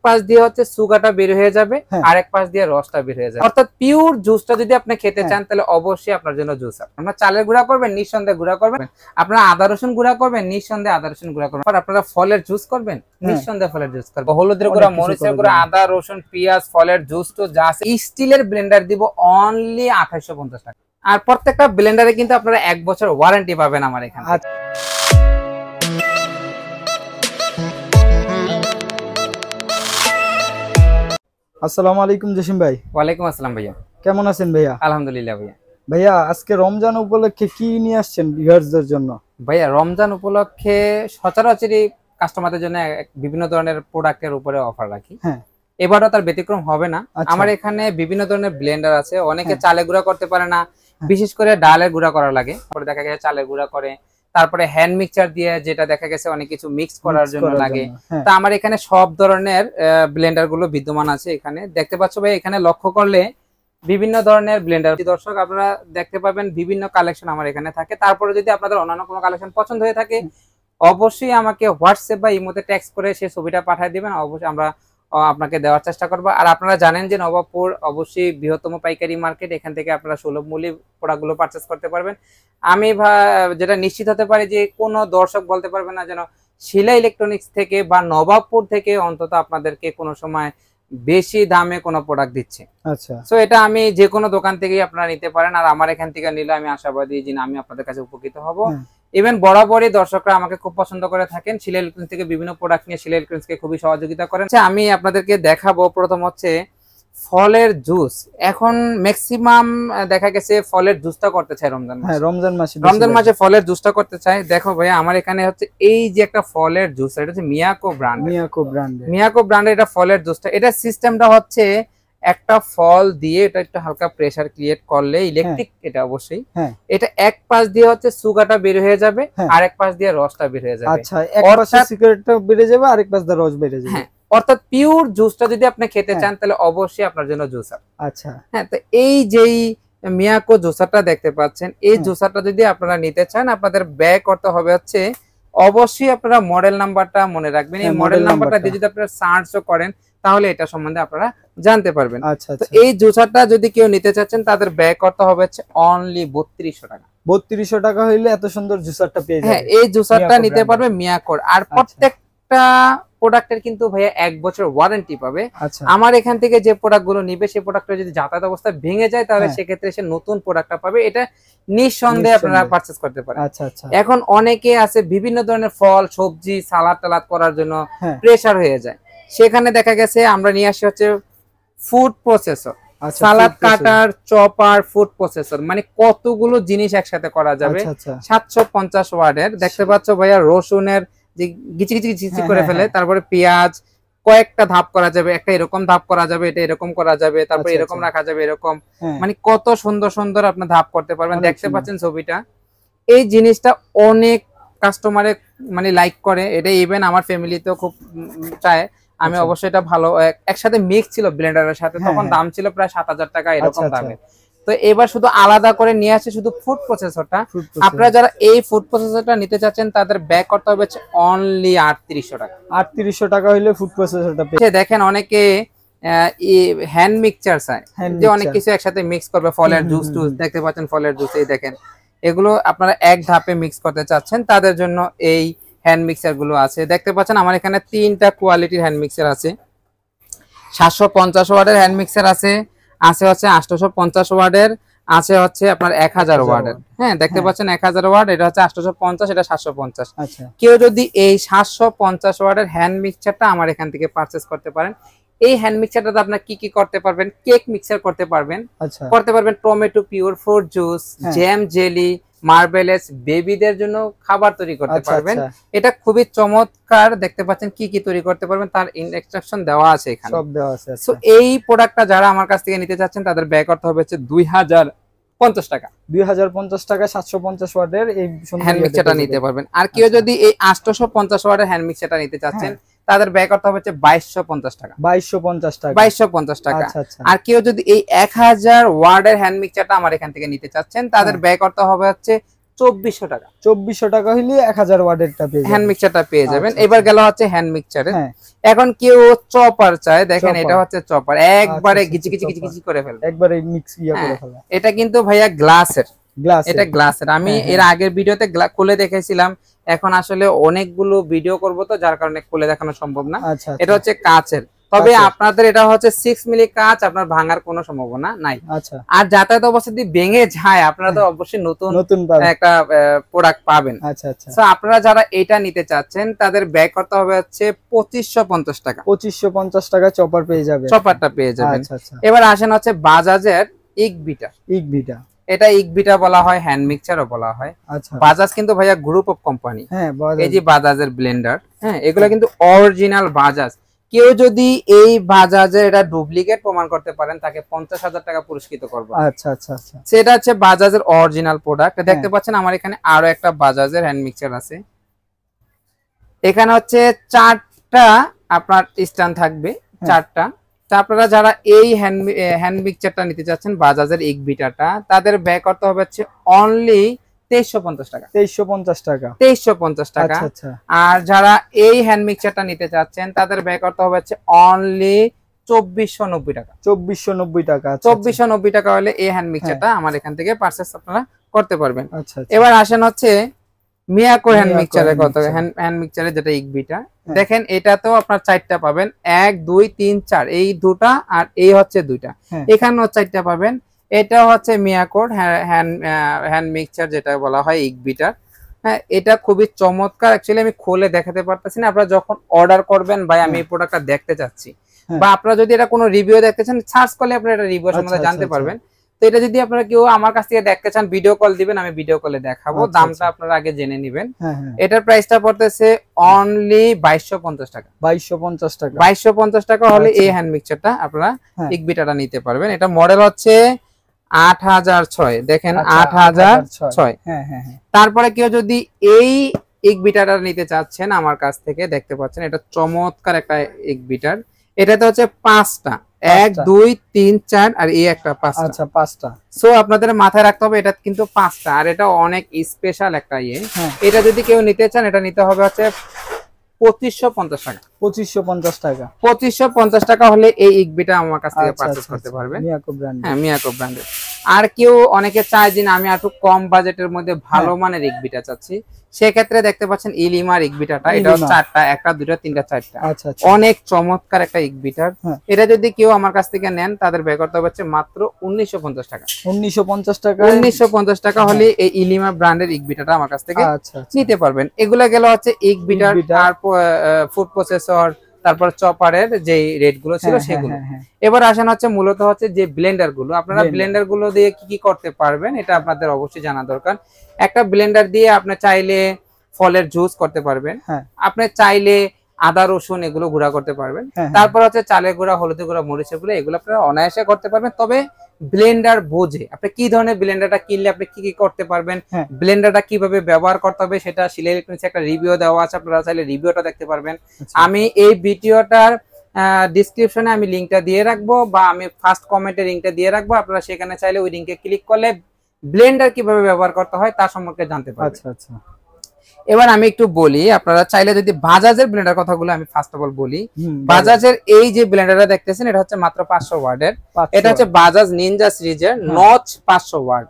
পাশ দিয়ে হচ্ছে সুগারটা বের হয়ে যাবে, আরেক পাশ দিয়ে রসটা বের হয়ে যাবে। অর্থাৎ পিওর জুসটা যদি আপনি খেতে চান তাহলে অবশ্যই আপনার জন্য জুসার। আপনারা চালের গুঁড়া করবেন, নিঃসন্দেহে গুঁড়া করবেন। আপনারা আদা রসুন গুঁড়া করবেন, নিঃসন্দেহে আদা রসুন গুঁড়া করবেন। আর আপনারা ফলের জুস করবেন, নিঃসন্দেহে ফলের জুস করবেন। হলুদের গুঁড়া, মরিচের গুঁড়া, আদা রসুন, পেঁয়াজ, ফলের জুস তো যা আছে, স্টিলের ব্লেন্ডার দিব অনলি 2850 টাকা। আর প্রত্যেকটা ব্লেন্ডারে কিন্তু আপনারা 1 বছর ওয়ারেন্টি পাবেন আমার এখানে। আসসালামু আলাইকুম জসিম ভাই। ওয়ালাইকুম আসসালাম ভাইয়া, কেমন আছেন ভাইয়া? আলহামদুলিল্লাহ ভাইয়া। ভাইয়া আজকে রমজান উপলক্ষে কি নিয়ে আসছেন ভিউয়ারদের জন্য? ভাইয়া রমজান উপলক্ষে সচরাচরই কাস্টমারদের জন্য বিভিন্ন ধরনের প্রোডাক্টের উপরে অফার রাখি। এবারও তার ব্যতিক্রম হবে না। আমার এখানে বিভিন্ন ধরনের ব্লেন্ডার আছে। অনেকে চালে গুঁড়া করতে পারে না, বিশেষ করে ডালের গুঁড়া করা লাগে। পরে দেখা গেছে চালের গুঁড়া করে, তারপরে হ্যান্ড মিক্সচার দিয়ে যেটা দেখা গেছে অনেক কিছু মিক্স করার জন্য লাগে। তা আমার এখানে সব ধরনের ব্লেন্ডার গুলো বিদ্যমান আছে। এখানে দেখতে পাচ্ছ ভাই, এখানে লক্ষ্য করলে বিভিন্ন ধরনের ব্লেন্ডার দর্শক আপনারা দেখতে পাবেন, বিভিন্ন কালেকশন আমার এখানে থাকে। তারপরে যদি আপনাদের অন্যান্য কোনো কালেকশন পছন্দ হয়ে থাকে অবশ্যই আমাকে হোয়াটসঅ্যাপ বা ইমোতে টেক্সট করে সেই ছবিটা পাঠিয়ে দিবেন, অবশ্যই আমরা আপনাকে দেওয়ার চেষ্টা করবো। আর আপনারা জানেন যে নবাবপুর অবশ্যই বৃহত্তম পাইকারি মার্কেট, এখান থেকে আপনারা সুলভ মূল্যে প্রোডাক্টগুলো পারচেস করতে পারবেন। আমি যেটা নিশ্চিত হতে পারি যে কোনো দর্শক বলতে পারবে না যেন শিলা ইলেকট্রনিক্স থেকে বা নবাবপুর থেকে অন্তত আপনাদেরকে কোনো সময় বেশি দামে কোনো প্রোডাক্ট দিচ্ছে। আচ্ছা, সো এটা আমি যে কোনো দোকান থেকেই আপনারা নিতে পারেন। আর আমার এখান থেকে নিলে আমি আশাবাদী যে আমি আপনাদের কাছে উপকৃত হব। ইভেন বরাবরই দর্শকরা আমাকে খুব পছন্দ করে থাকেন। শিলা ইলেকট্রনিক্স থেকে বিভিন্ন প্রোডাক্ট নিয়ে শিলা ইলেকট্রনিক্সকে খুবই সহযোগিতা করেন। আমি আপনাদেরকে দেখাবো প্রথম হচ্ছে ফলের জুস। এখন ম্যাক্সিমাম দেখা গেছে ফলের জুসটা করতে চায় রমজান মাসে ফলের জুসটা করতে চায়। দেখো ভাইয়া আমার এখানে হচ্ছে এই যে একটা ফলের জুস, এটা হচ্ছে মিয়াকো ব্র্যান্ডের এটা ফলের জুসটা। এটা সিস্টেমটা হচ্ছে একটা ফল দিয়ে এটা একটু হালকা প্রেসার ক্রিয়েট করলে ইলেকট্রিক, এটা অবশ্যই এটা এক পাশ দিয়ে হচ্ছে সুগারটা বের হয়ে যাবে, আরেক পাশ দিয়ে রসটা বের হয়ে যাবে। আচ্ছা, এক পাশে সিগারেটটা বের যাবে, আরেক পাশ দিয়ে রস বের যাবে। অর্থাৎ পিওর জুসটা যদি আপনি খেতে চান তাহলে অবশ্যই আপনার জন্য জুসার। আচ্ছা হ্যাঁ, তো এই যেই মিয়াকো জুসারটা দেখতে পাচ্ছেন, এই জুসারটা যদি আপনারা নিতে চান আপনাদের ব্যয় করতে হবে হচ্ছে অবশ্যই আপনারা মডেল নাম্বারটা মনে রাখবেন। এই মডেল নাম্বারটা দিয়ে যদি আপনারা সার্চও করেন তাহলে এটা সম্বন্ধে আপনারা জানতে পারবেন। আচ্ছা, তো এই জুসারটা যদি কেউ নিতে চাচ্ছেন তাদের ব্যয় করতে হবে হচ্ছে অনলি 3200 টাকা। 3200 টাকা হইলে এত সুন্দর জুসারটা পেয়ে যাবেন। হ্যাঁ, এই জুসারটা নিতে পারবে মিয়াকোর। আর প্রত্যেকটা প্রোডাক্টের কিন্তু ভাইয়া 1 বছর ওয়ারেন্টি পাবে। আমার এখান থেকে যে প্রোডাক্ট গুলো নিবে সেই প্রোডাক্টটা যদি যাতায়াত অবস্থা ভেঙে যায় তাহলে সেক্ষেত্রে সে নতুন প্রোডাক্টটা পাবে। এটা নিঃসন্দেহে আপনারা পারচেজ করতে পারেন। এখন অনেকে আছে বিভিন্ন ধরনের ফল সবজি সালাদ টালাদ করার জন্য প্রেসার হয়ে যায়, সেখানে দেখা গেছে আমরা নিয়ে আসি হচ্ছে ফুড প্রসেসর, সালাদ কাটার, চপার, ফুড প্রসেসর, মানে কতগুলো জিনিস একসাথে করা যাবে। 750 ওয়াটের দেখতে পাচ্ছ ভাইয়া, রসুনের যে গিচি গিচি গিচি করে ফেলে, তারপরে পেঁয়াজ কয়েকটা ধাপ করা যাবে, একটা এরকম ধাপ করা যাবে, এটা এরকম করা যাবে, তারপরে এরকম রাখা যাবে, এরকম মানে কত সুন্দর সুন্দর আপনি ধাপ করতে পারবেন। দেখতে পাচ্ছেন ছবিটা, এই জিনিসটা অনেক কাস্টমারে মানে লাইক করে। এটা ইভেন আমার ফ্যামিলিতেও খুব চায়। আমি অবশ্যই এটা ভালো একসাথে মিক্স ছিল ব্লেন্ডারের সাথে, তখন দাম ছিল প্রায় 7000 টাকা এরকম দামে। তো এবার শুধু আলাদা করে নিয়ে আসে শুধু ফুড প্রসেসরটা। আপনারা যারা এই ফুড প্রসেসরটা নিতে চাচ্ছেন তাদের ব্যয় করতে হবে অনলি 3800 টাকা। 3800 টাকা হইলে ফুড প্রসেসরটা পেয়ে। দেখেন অনেকে হ্যান্ড মিক্সচার চায়, যে অনেক কিছু একসাথে মিক্স করবে, ফলের জুস টুস দেখতে পাচ্ছেন, ফলের জুস এই দেখেন, এগুলো আপনারা এক ধাপে মিক্স করতে চাচ্ছেন তাদের জন্য এই হ্যান্ড মিক্সার গুলো আছে। দেখতে পাচ্ছেন আমার এখানে 3টা কোয়ালিটির হ্যান্ড মিক্সার আছে। 750 ওয়াটের হ্যান্ড মিক্সার আছে হচ্ছে 850 ওয়াটের, আছে হচ্ছে আপনার 1000 ওয়াটের। হ্যাঁ, দেখতে পাচ্ছেন 1000 ওয়াট, এটা হচ্ছে 850, এটা 750। কেউ যদি এই 750 ওয়াটের হ্যান্ড মিক্সারটা আমার এখান থেকে পারচেজ করতে পারেন। এই হ্যান্ড মিক্সারটাতে আপনারা কি কি করতে পারবেন, কেক মিক্সার করতে পারবেন, tomato pure fruit juice, jam, jelly, marmalades, বেবিদের জন্য খাবার তৈরি করতে পারবেন। এটা খুবই চমৎকার। দেখতে পাচ্ছেন কি কি তৈরি করতে পারবেন, তার ইনস্ট্রাকশন দেওয়া আছে এখানে, সব দেওয়া আছে। সো এই প্রোডাক্টটা যারা আমার কাছ থেকে নিতে চাচ্ছেন তাদের ব্যয় করতে হবে হচ্ছে 2050 টাকা। 2050 টাকা 750 ওয়াটের এই হ্যান্ড মিক্সারটা নিতে পারবেন। আর কেউ যদি এই 850 ওয়াটের হ্যান্ড মিক্সারটা নিতে চাচ্ছেন তাদের ব্যয় করতে হবে হচ্ছে 2250 টাকা। 2250 টাকা। আর কেউ যদি এই 1000 ওয়াটের হ্যান্ড মিক্সারটা আমার এখান থেকে নিতে চাচ্ছেন তাদের ব্যয় করতে হবে হচ্ছে 2400 টাকা। 2400 টাকা হইলে 1000 ওয়াটেরটা পেয়ে যাবেন, হ্যান্ড মিক্সারটা পেয়ে যাবেন। এবার গেল হচ্ছে হ্যান্ড মিক্সারে। এখন কেউ চপার চায়, দেখেন এটা হচ্ছে চপার, একবারে গিচি গিচি গিচি গিচি করে ফেলবে, একবারে মিক্স করে ফেলে। এটা কিন্তু ভাইয়া গ্লাসের, এটা গ্লাসের। আমি এর আগের ভিডিওতে খুলে দেখেছিলাম, এখন আসলে অনেকগুলো ভিডিও করব তো যার কারণে খুলে দেখানো সম্ভব না। এটা হচ্ছে কাচের, তবে আপনাদের এটা হচ্ছে 6 মিলি কাচ, আপনার ভাঙার কোনো সম্ভাবনা নাই। আর যাতায়াত অবস্থা যদি ভেঙে যায় আপনারা তো অবশ্যই নতুন একটা প্রোডাক্ট পাবেন। তো আপনারা যারা এটা নিতে চাচ্ছেন তাদের ব্যয় করতে হবে হচ্ছে 2550 টাকা। 2550 টাকা চপার পেয়ে যাবেন, চপারটা পেয়ে যাবেন। এবার আসেন হচ্ছে বাজাজের ইকবিটা। এটা ইকবিটা বলা হয়, হ্যান্ড মিক্সারও বলা হয়। বাজাজ কিন্তু ভাইয়া গ্রুপ অফ কোম্পানি। এই যে বাজাজের ব্লেন্ডার, এগুলো কিন্তু অরিজিনাল বাজাজ। কেউ যদি এই বাজাজের এটা ডুপ্লিকেট প্রমাণ করতে পারেন তাকে 50,000 টাকা পুরস্কৃত করবো। সেটা হচ্ছে বাজাজের অরিজিনাল প্রোডাক্ট। দেখতে পাচ্ছেন আমার এখানে আরো একটা বাজাজের হ্যান্ড মিক্সার আছে। এখানে হচ্ছে 4টা আপনার স্ট্যান্ড থাকবে, 4টা। তা আপনারা যারা এই হ্যান্ড মিক্সারটা নিতে চাচ্ছেন বাজাজের ইকবিটাটা, তাদের ব্যয় করতে হবে হচ্ছে অনলি 2350 টাকা। 2350 টাকা। আর যারা এই হ্যান্ড মিক্সারটা নিতে চাচ্ছেন তাদের ব্যয় করতে হবে হচ্ছে অনলি 2490 টাকা। 2490 টাকা হলে এই হ্যান্ড মিক্সারটা আমার এখান থেকে পারচেজ আপনারা করতে পারবেন। এবার আসেন হচ্ছে মিয়াকো হ্যান্ড মিক্সারের কথা। হ্যান্ড মিক্সারের যেটা ইকবিটা, দেখেন এটা তো আপনার 4টা পাবেন, 1 2 3 4, এই দুটা আর এই হচ্ছে 2টা, এখানেও 4টা পাবেন। এটা হচ্ছে মিয়াকোর হ্যান্ড মিক্সার যেটা বলা হয় ইকবিটার। এটা খুবই চমৎকার। অ্যাকচুয়ালি আমি খুলে দেখাতে পারতেছি না, আপনারা যখন অর্ডার করবেন ভাই আমি এই প্রোডাক্টটা দেখতে চাচ্ছি, বা আপনারা যদি এটা কোনো রিভিউ দেখতে চান সার্চ করলে আপনারা এটা রিভিউ সম্বন্ধে জানতে পারবেন। তো এটা যদি আপনারা কেউ আমার কাছ থেকে দেখতে চান ভিডিও কল দিবেন, আমি ভিডিও কলে দেখাবো। দামটা আপনারা আগে জেনে নেবেন। এটার প্রাইসটা পড়তেছে অনলি 2250 টাকা। 2250 টাকা হলে এই হ্যান্ড মিক্সারটা আপনারা ইকবিটাটা নিতে পারবেন। এটা মডেল হচ্ছে 8006, দেখেন 8006। তারপরে কেউ যদি এই ইকবিটারটা নিতে চাচ্ছেন আমার কাছ থেকে, দেখতে পাচ্ছেন এটা চমৎকার একটা ইকবিটার। এটাতে হচ্ছে 5টা, 1 2 3 4 আর এই একটা 5টা। সো আপনাদের মাথায় রাখতে হবে এটা কিন্তু 5টা, আর এটা অনেক স্পেশাল একটা ইয়ে। এটা যদি কেউ নিতে চান এটা নিতে হবে হচ্ছে 2550 টাকা। 2550 টাকা হলে এই ইকবিটা আমার কাছ থেকে পারচেজ করতে পারবেন, মিয়াকো ব্র্যান্ডের। আর কেউ অনেকে চায় যে আমি একটু কম বাজেটের মধ্যে ভালো মানের ইকবিটা চাচ্ছি, সেক্ষেত্রে দেখতে পাচ্ছেন ইলিমার ইকবিটাটা। এটা 4টা, 1টা 2টা 3টা 4টা, অনেক চমৎকার একটা ইকবিটার। এটা যদি কেউ আমার কাছ থেকে নেন তাদের ব্যয় করতে হচ্ছে মাত্র 1950 টাকা। 1950 টাকা হলে এই ইলিমা ব্র্যান্ডের ইকবিটাটা আমার কাছ থেকে নিতে পারবেন। এগুলা গেল হচ্ছে ইকবিটার, তারপর ফুড প্রসেসর, তারপর চপারের যে রেট গুলো ছিল সেগুলো। এবার আসেন হচ্ছে মূলত হচ্ছে যে ব্লেন্ডার গুলো, আপনারা ব্লেন্ডার গুলো দিয়ে কি কি করতে পারবেন এটা আপনাদের অবশ্যই জানা দরকার। একটা ব্লেন্ডার দিয়ে আপনি চাইলে ফলের জুস করতে পারবেন, আপনি চাইলে আদা রসুন এগুলো গুঁড়া করতে পারবেন, তারপর হচ্ছে চালের গুঁড়া, হলুদের গুঁড়া, মরিচের গুঁড়া, এগুলো আপনারা অনায়াসে করতে পারবেন। তবে ব্লেন্ডার বোঝে আপনি কি ধরনের ব্লেন্ডারটা কিনলে আপনি কি কি করতে পারবেন, ব্লেন্ডারটা কিভাবে ব্যবহার করতে হবে সেটা শিলা ইলেকট্রনিক্সে একটা রিভিউ দেওয়া আছে, আপনারা চাইলে রিভিউটা দেখতে পারবেন। আমি এই ভিডিওটার ডেসক্রিপশনে আমি লিংকটা দিয়ে রাখবো, বা আমি ফার্স্ট কমেন্টে লিংকটা দিয়ে রাখবো, আপনারা সেখানে চাইলে ওই লিংকে ক্লিক করলে ব্লেন্ডার কিভাবে ব্যবহার করতে হয় তার সম্পর্কে জানতে পারবেন। এবার আমি একটু বলি, আপনারা চাইলে যদি বাজাজের ব্লেন্ডার কথাগুলো আমি ফার্স্ট অফ অল বলি। বাজাজের এই যে ব্লেন্ডারটা দেখতেছেন এটা হচ্ছে মাত্র 500 ওয়াটের। এটা হচ্ছে বাজাজ নিনজা সিরিজের নচ 500 ওয়াট।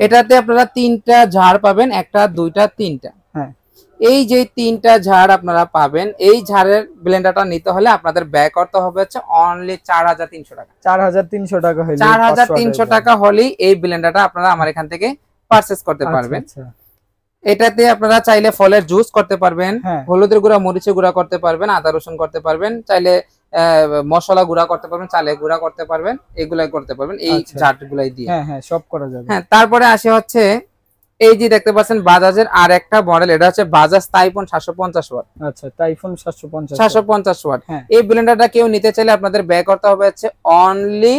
এটাতে আপনারা 3টা ঝাড় পাবেন, 1টা 2টা 3টা। এই যে 3টা ঝাড় আপনারা পাবেন, এই ঝাড়ের ব্লেন্ডারটা নিতে হলে আপনাদের ব্যয় করতে হবে হচ্ছে অনলি 4300 টাকা। 4300 টাকা হলে 4300 টাকা হলেই এই ব্লেন্ডারটা আপনারা আমার এখান থেকে পারচেজ করতে পারবেন। এটাতে আপনারা চাইলে ফলের জুস করতে পারবেন, হলুদের গুঁড়া, মরিচের গুঁড়া করতে পারবেন, আদা রসুন করতে পারবেন, চাইলে মশলা গুঁড়া করতে পারবেন, চালের গুঁড়া করতে পারবেন, এগুলাই করতে পারবেন এই ঝাড়গুলাই দিয়ে। সব করা যাবে। তারপরে আসে হচ্ছে এই যে দেখতে পাচ্ছেন বাজাজের আর একটা মডেল, এটা হচ্ছে Bajaj Typhoon 750 watt. Typhoon 750 watt. এই ব্লেন্ডারটা কেউ নিতে চাইলে আপনাদের ব্যয় করতে হবে হচ্ছে অনলি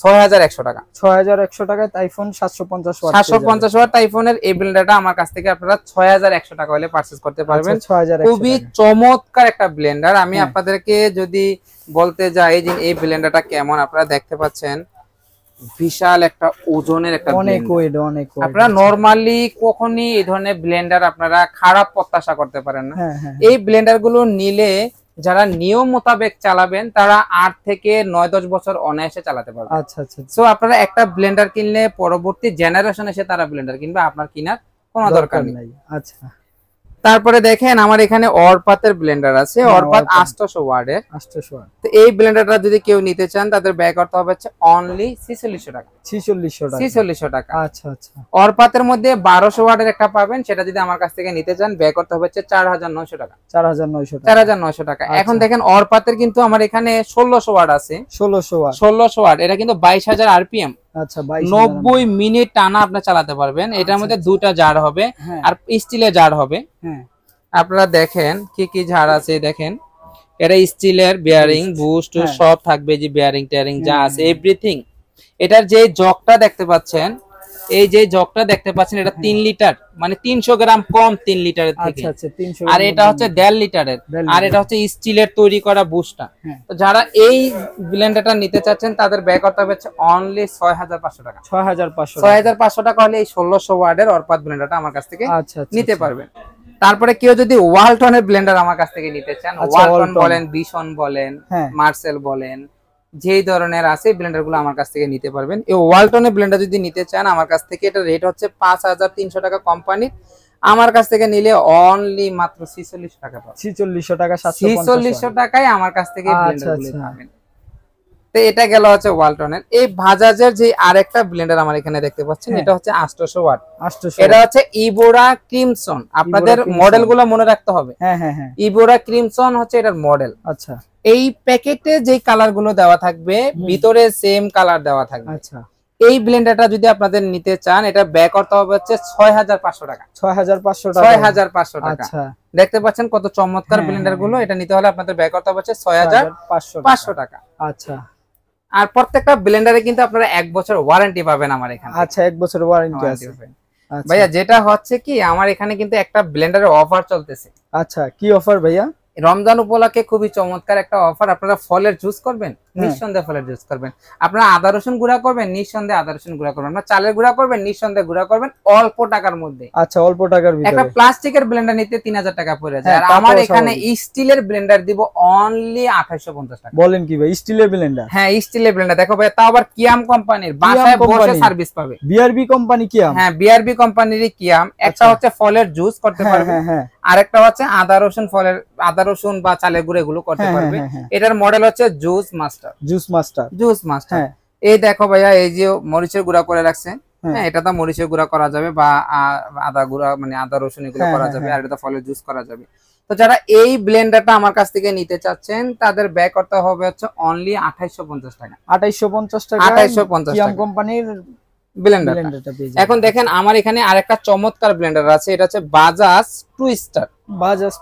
6100 টাকা। 6100 টাকায় টাইফুন 750 ওয়াট। 750 ওয়াট টাইফুনের এই ব্লেন্ডারটা আমার কাছ থেকে আপনারা 6100 টাকা হলে পারচেজ করতে পারবেন। খুবই চমৎকার একটা ব্লেন্ডার। আমি আপনাদেরকে যদি বলতে যাই যে এই ব্লেন্ডারটা কেমন, আপনারা দেখতে পাচ্ছেন বিশাল একটা ওজনের একটা অনেক ওয়েট, অনেক ওয়েট। আপনারা নরমালি কখনই এই ধরনের ব্লেন্ডার আপনারা খারাপ প্রত্যাশা করতে পারেন না। এই ব্লেন্ডার গুলো নিলে যারা নিয়ম মোতাবেক চালাবেন তারা 8 থেকে 9-10 বছর অনায়াসে চালাতে পারবে। আচ্ছা আচ্ছা। সো আপনারা একটা ব্লেন্ডার কিনলে পরবর্তী জেনারেশন এসে তারা ব্লেন্ডার কিনবে, আপনার কেনার কোনো দরকার নেই। আচ্ছা, তারপরে দেখেন আমার এখানে অরপাতের ব্লেন্ডার আছে, অরপাত 800 ওয়াটের। 800 ওয়াট। তো এই ব্লেন্ডারটা যদি কেউ নিতে চান তাদের ব্যয় করতে হবে হচ্ছে অনলি 4600 টাকা। 4600 টাকা। 4600 টাকা। আচ্ছা আচ্ছা। অরপাতের মধ্যে 1200 ওয়াটের একটা পাবেন, সেটা যদি আমার কাছ থেকে নিতে চান ব্যয় করতে হবে হচ্ছে 4900 টাকা। 4900 টাকা। 4900 টাকা। এখন দেখেন অরপাতের কিন্তু আমার এখানে 1600 ওয়াট আছে। 1600 ওয়াট। 1600 ওয়াট, এটা কিন্তু 22000 আরপিএম। আচ্ছা, 22 90 মিনিট টানা আপনি চালাতে পারবেন। এটার মধ্যে দুটা জার হবে আর স্টিলের জার হবে। হ্যাঁ, আপনারা দেখেন কি কি ঝাড় আছে, দেখেন এটা স্টিলের বেয়ারিং বুস্ট সব থাকবে, যে বেয়ারিং টেয়ারিং যা আছে এভরিথিং। এটার যে জগটা দেখতে পাচ্ছেন, এই যে জগটা দেখতে পাচ্ছেন এটা 3 লিটার, মানে 300 গ্রাম কম 3 লিটারের থেকে। আচ্ছা আচ্ছা, 300। আর এটা হচ্ছে 1.5 লিটারের, আর এটা হচ্ছে স্টিলের তৈরি করা বুস্টটা। তো যারা এই ব্লেন্ডারটা নিতে চাচ্ছেন তাদের ব্যয় করতে হবে অনলি 6500 টাকা। 6500 টাকা হলে এই 1600 ওয়াটের অরপাত ব্লেন্ডারটা আমার কাছ থেকে নিতে পারবেন। তারপরে কেউ যদি ওয়ালটনের ব্লেন্ডার আমার কাছ থেকে নিতে চান, ওয়ালটন বলেন, বিশন বলেন, মার্সেল বলেন, যেই ধরনের আছে ব্লেন্ডার গুলো আমার কাছ থেকে নিতে পারবেন। এই ওয়ালটনের ব্লেন্ডার যদি নিতে চান আমার কাছ থেকে, এটা রেট হচ্ছে 5300 টাকা কোম্পানি। আমার কাছ থেকে নিলে অনলি মাত্র 4600 টাকা পাবেন। 4600 টাকা, 4600 টাকায় আমার কাছ থেকে ব্লেন্ডার গুলো পাবেন। তো এটা গেল হচ্ছে ওয়ালটনের। এই বাজাজের যে আরেকটা ব্লেন্ডার আমার এখানে দেখতে পাচ্ছেন, এটা হচ্ছে 800 ওয়াট। এটা হচ্ছে ইবোরা ক্রিমসন। আপনাদের মডেল গুলো মনে রাখতে হবে। হ্যাঁ হ্যাঁ হ্যাঁ, ইবোরা ক্রিমসন হচ্ছে এটার মডেল। আচ্ছা, এই প্যাকেটে যে কালার গুলো দেওয়া থাকবে ভিতরে সেম কালার দেওয়া থাকবে। আচ্ছা, এই ব্লেন্ডারটা যদি আপনাদের নিতে চান এটা ব্যয় করতে হবে হচ্ছে 6500 টাকা। 6500 টাকা। 6500 টাকা। আচ্ছা, দেখতে পাচ্ছেন কত চমৎকার ব্লেন্ডার গুলো। এটা নিতে হলে আপনাদের ব্যয় করতে হবে 6500 টাকা। আচ্ছা, আর প্রত্যেকটা ব্লেন্ডারে কিন্তু আপনারা 1 বছর ওয়ারেন্টি পাবেন আমার এখানে। আচ্ছা, 1 বছর ওয়ারেন্টি আছে। ভাইয়া যেটা হচ্ছে কি, আমার এখানে কিন্তু একটা ব্লেন্ডারের অফার চলতেছে। আচ্ছা, কি অফার ভাইয়া? রমজান উপলক্ষে খুবই চমৎকার একটা অফার। আপনারা ফলের জুস করবেন, নিঃসন্দেহে ফলের জুস করবেন। আপনারা আদা রসুন গুঁড়া করবেন, নিঃসন্দেহে আদা রসুন গুঁড়া করবেন। আপনারা চালের গুঁড়া করবেন, নিঃসন্দেহে গুঁড়া করবেন অল্প টাকার মধ্যে। আচ্ছা, অল্প টাকার ভিতরে। একটা প্লাস্টিকের ব্লেন্ডার নিতে 3000 টাকা পড়ে যায়, আর আমার এখানে স্টিলের ব্লেন্ডার দিব অনলি 2850 টাকা। বলেন কি ভাই, স্টিলের ব্লেন্ডার? হ্যাঁ, স্টিলের ব্লেন্ডার। দেখো ভাই, তাও আবার কিয়াম কোম্পানির, বাসায় বসে সার্ভিস পাবে। বিআরবি কোম্পানি কিয়াম? হ্যাঁ, বিআরবি কোম্পানিরই কিয়াম। একটা হচ্ছে ফলের জুস করতে পারবে, আরেকটা হচ্ছে আদা রসুন, ফলের আদা রসুন বা চালের গুঁড়ো এগুলো করতে পারবে। এটার মডেল হচ্ছে juice master. Juice master, juice master. এই দেখো ভাইয়া, এই যে মরিচের গুঁড়া করে রাখছে। হ্যাঁ, এটা তো মরিচের গুঁড়া করা যাবে বা আদা গুঁড়া, মানে আদা রসুন এগুলো করা যাবে, আর এটা ফলের জুস করা যাবে। তো যারা এই ব্লেন্ডারটা আমার কাছ থেকে নিতে চাচ্ছেন তাদের ব্যয় করতে হবে হচ্ছে অনলি 2850 টাকা। 2850 টাকা। 2850 কিয়াম কোম্পানির ব্লেন্ডার। এখন দেখেন আমার এখানে আরেকটা চমৎকার ব্লেন্ডার আছে, এটা হচ্ছে বাজাজ টুইস্টার। বাজাজ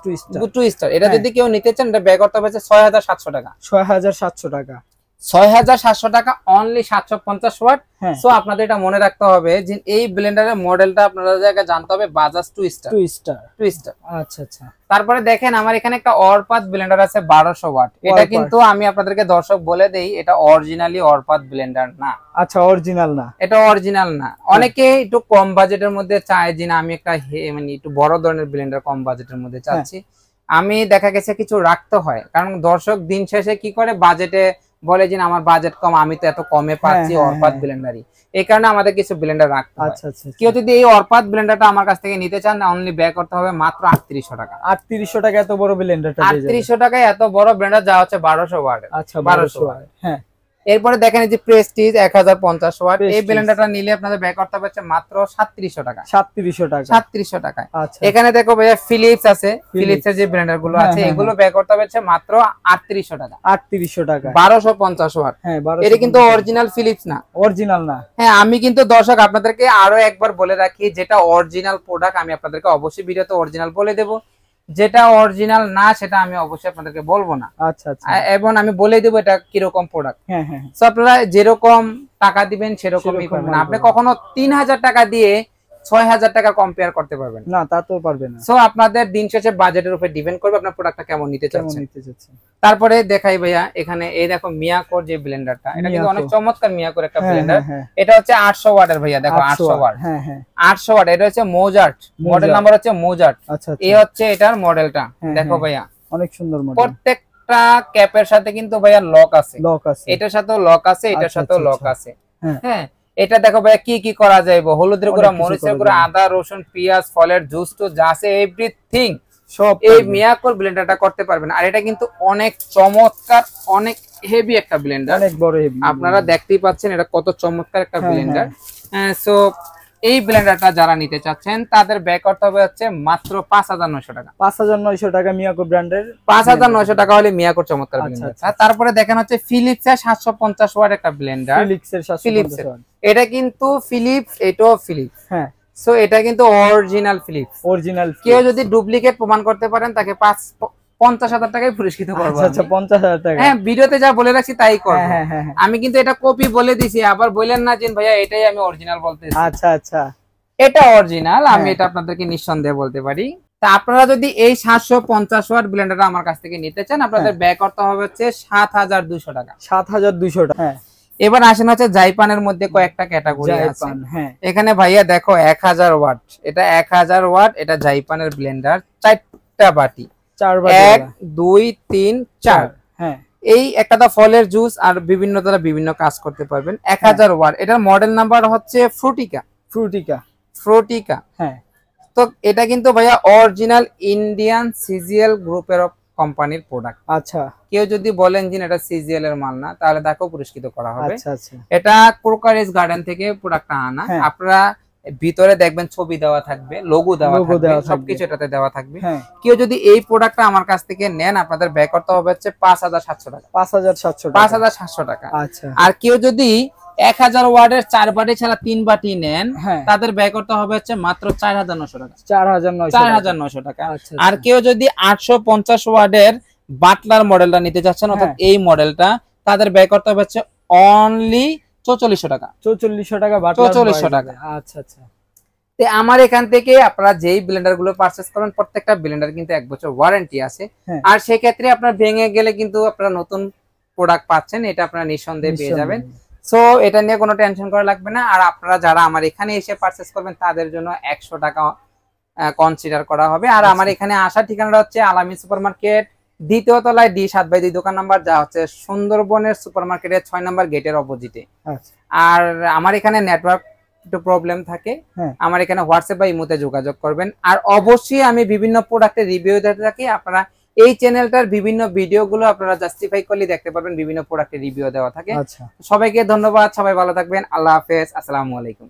টুইস্টার। এটা যদি কেউ নিতে চান এটা ব্যয় করতে হবে 6700 টাকা। 6700 টাকা। 6700 টাকা অনলি 750 ওয়াট। সো আপনাদের এটা মনে রাখতে হবে যে এই ব্লেন্ডারের মডেলটা আপনাদের জায়গায় জানতে হবে বাজাজ টুইস্টার। আচ্ছা আচ্ছা। তারপরে দেখেন আমার এখানে একটা অরপাত ব্লেন্ডার আছে 1200 ওয়াট। এটা কিন্তু আমি আপনাদেরকে দর্শক বলে দেই, এটা অরিজিনালি অরপাত ব্লেন্ডার না। আচ্ছা, অরিজিনাল না, এটা অরিজিনাল না। অনেকে একটু কম বাজেটের মধ্যে চায় যে না আমি একটা মানে একটু বড় ধরনের ব্লেন্ডার কম বাজেটের মধ্যে চাচ্ছি। আমি দেখা গেছে কিছু রাখতে হয়, কারণ দর্শক দিন শেষে কি করে বাজেটে বলে যে আমার বাজেট কম, আমি তো এত কমে পাচ্ছি অরপাত ব্লেন্ডারই, এই কারণে আমাদের কিছু ব্লেন্ডার রাখতে হয়। কেউ যদি এই অরপাত ব্লেন্ডারটা আমার কাছ থেকে নিতে চান অনলি ব্যয় করতে হবে মাত্র 3800 টাকা। 3800 টাকা এত বড় ব্লেন্ডারটা? 3800 টাকায় এত বড় ব্লেন্ডার যা হচ্ছে 1200 ওয়াট। আচ্ছা, 1200 ওয়াট। হ্যাঁ, এরপরে দেখেন এই যে প্রেস্টিজ 1050 ওয়াট, এই ব্লেন্ডারটা নিলে আপনাদের ব্যয় করতে হবে মাত্র 3700 টাকা। 3700 টাকা। এখানে দেখো ভাইয়া ফিলিপস আছে, ফিলিপসের যে ব্লেন্ডার গুলো আছে এগুলো ব্যয় করতে হবে মাত্র 3800 টাকা। 3800 টাকা, 1250 ওয়াট। হ্যাঁ, এটা কিন্তু অরিজিনাল ফিলিপস না, অরিজিনাল না। হ্যাঁ, আমি কিন্তু দর্শক আপনাদেরকে আরো একবার বলে রাখি, যেটা অরিজিনাল প্রোডাক্ট আমি আপনাদেরকে অবশ্যই ভিডিওতে অরিজিনাল বলে দেব, যেটা অরিজিনাল না সেটা আমি অবশ্যই আপনাদেরকে বলবো না। আচ্ছা আচ্ছা। এবং আমি বলে দেবো এটা কিরকম প্রোডাক্ট। হ্যাঁ হ্যাঁ। তো আপনারা যেরকম টাকা দিবেন সেরকমই পাবেন। আপনি কখনো 3000 টাকা দিয়ে 6000 টাকা কম্পেয়ার করতে পারবেন না, তা তো পারবে না। সো আপনাদের দিন শেষে বাজেটের উপর ডিপেন্ড করবে আপনার প্রোডাক্টটা কেমন নিতে চাচ্ছেন। তারপরে দেখাই ভাইয়া এখানে এই দেখো মিয়াকোর যে ব্লেন্ডারটা, এটা কিন্তু অনেক চমৎকার মিয়াকোর একটা ব্লেন্ডার। এটা হচ্ছে 800 ওয়াটের ভাইয়া, দেখো 800 ওয়াট। হ্যাঁ হ্যাঁ 800 ওয়াট। এটা হচ্ছে মোজার্ট, মডেল নাম্বার হচ্ছে মোজার্ট। এই হচ্ছে এটার মডেলটা, দেখো ভাইয়া অনেক সুন্দর মডেল। প্রত্যেকটা ক্যাপের সাথে কিন্তু ভাইয়া লক আছে, এটার সাথেও লক আছে, এটার সাথেও লক আছে। হ্যাঁ এটা দেখো ভাইয়া কি কি করা যায়, হলুদের গুঁড়া, মরিচের গুঁড়া, আদা, রসুন, পেঁয়াজ, ফলের জুস টু যা আছে এভরিথিং সব এই মিয়াকোর ব্লেন্ডারটা করতে পারবেন। আর এটা কিন্তু অনেক চমৎকার, অনেক হেভি একটা ব্লেন্ডার, অনেক বড় হেভি। আপনারা দেখতেই পাচ্ছেন এটা কত চমৎকার একটা ব্লেন্ডার। সো এই ব্লেন্ডারটা যারা নিতে চাচ্ছেন তাদের ব্যয় করতে হবে হচ্ছে মাত্র 5900 টাকা। 5900 টাকা মিয়াকো ব্র্যান্ডের, 5900 টাকা হলে মিয়াকোর চমৎকার ব্লেন্ডার। তারপরে দেখেন হচ্ছে ফিলিপসের 750 ওয়াট একটা ব্লেন্ডার, ফিলিপসের। এটা কিন্তু ফিলিপস, এটাও ফিলিপস। হ্যাঁ সো এটা কিন্তু অরিজিনাল ফিলিপস, অরিজিনাল। কেউ যদি ডুপ্লিকেট প্রমাণ করতে পারেন তাকে 50,000 টাকায় পুরস্কৃত করব। আচ্ছা 50,000 টাকা। হ্যাঁ ভিডিওতে যা বলে রাখছি তাই করব। আমি কিন্তু এটা কপি বলে দিছি, আবার বলেন না যে ভাইয়া এটাই আমি অরিজিনাল বলতেছি। আচ্ছা আচ্ছা এটা অরিজিনাল, আমি এটা আপনাদেরকে নিঃসন্দেহে বলতে পারি। তা আপনারা যদি এই 750 ওয়াট ব্লেন্ডারটা আমার কাছ থেকে নিতে চান আপনাদের ব্যয় করতে হবে হচ্ছে 7200 টাকা। 7200 টাকা। হ্যাঁ এবার আসেন হচ্ছে জাইপানের মধ্যে কয়েকটা ক্যাটাগরি আছে। এখানে ভাইয়া দেখো 1000 ওয়াট, এটা 1000 ওয়াট, এটা জাইপানের ব্লেন্ডার, 4টা বাটি, 1 2 3 4। হ্যাঁ এই একটা ফলের জুস আর বিভিন্ন দ্বারা বিভিন্ন কাজ করতে পারবেন। 1000 ওয়াট, এটার মডেল নাম্বার হচ্ছে ফ্রুটিকা, ফ্রুটিকা, ফ্রুটিকা। হ্যাঁ তো এটা কিন্তু ভাইয়া অরিজিনাল ইন্ডিয়ান সিজিএল গ্রুপের কোম্পানির প্রোডাক্ট। আচ্ছা কেউ যদি বলেন যে এটা সিজিএল এর মাল না তাহলে তাকেও পুরস্কৃত করা হবে। আচ্ছা আচ্ছা এটা ক্রোকারিজ গার্ডেন থেকে প্রোডাক্টটা আনা। আপনারা ভিতরে দেখবেন ছবি দেওয়া থাকবে, লোগো দেওয়া থাকবে, সবকিছু এটাতে দেওয়া থাকবে। কেউ যদি এই প্রোডাক্টটা আমার কাছ থেকে নেন আপনাদের ব্যয় করতে হবে হচ্ছে 5700 টাকা। 5700 টাকা। আচ্ছা আর কেউ যদি 1000 ওয়াটের 4 বাটি ছাড়া 3 বাটি নেন তাদের ব্যয় করতে হবে হচ্ছে মাত্র 4900 টাকা। 4900 টাকা। আর কেউ যদি 850 ওয়াটের বাটলার মডেলটা নিতে চাচ্ছেন অর্থাৎ এই মডেলটা, তাদের ব্যয় করতে হবে হচ্ছে অনলি 4400 টাকা। 4400 টাকা বাটলার, 4400 টাকা। আচ্ছা আচ্ছা তে আমার এখান থেকে আপনারা যেই ব্লেন্ডার গুলো পারচেজ করেন প্রত্যেকটা ব্লেন্ডার কিন্তু 1 বছর ওয়ারেন্টি আছে। আর সেই ক্ষেত্রে আপনারা ভেঙে গেলে কিন্তু আপনারা নতুন প্রোডাক্ট পাচ্ছেন, এটা আপনারা নিঃসন্দেহে পেয়ে যাবেন। সো এটা নিয়ে কোনো টেনশন করা লাগবে না। আর আপনারা যারা আমার এখানে এসে পারচেজ করবেন তাদের জন্য 100 টাকা কনসিডার করা হবে। আর আমার এখানে আসার ঠিকানাটা হচ্ছে আলামিন সুপারমার্কেট, 2য় তলায় D7/2 দোকান নাম্বার, যা হচ্ছে সুন্দরবনের সুপারমার্কেটের 6 নম্বর গেটের অপোজিটে। আর আমার এখানে নেটওয়ার্ক একটু প্রবলেম থাকে, আমার এখানে হোয়াটসঅ্যাপ বা ইমোতে যোগাযোগ করবেন। আর অবশ্যই আমি বিভিন্ন প্রোডাক্টের রিভিউ দিতে থাকি, আপনারা এই চ্যানেলটার বিভিন্ন ভিডিওগুলো আপনারা জাস্টিফাই করলে দেখতে পারবেন, বিভিন্ন প্রোডাক্টের রিভিউ দেওয়া থাকে। সবাইকে ধন্যবাদ, সবাই ভালো থাকবেন, আল্লাহ হাফেজ, আসসালামু আলাইকুম।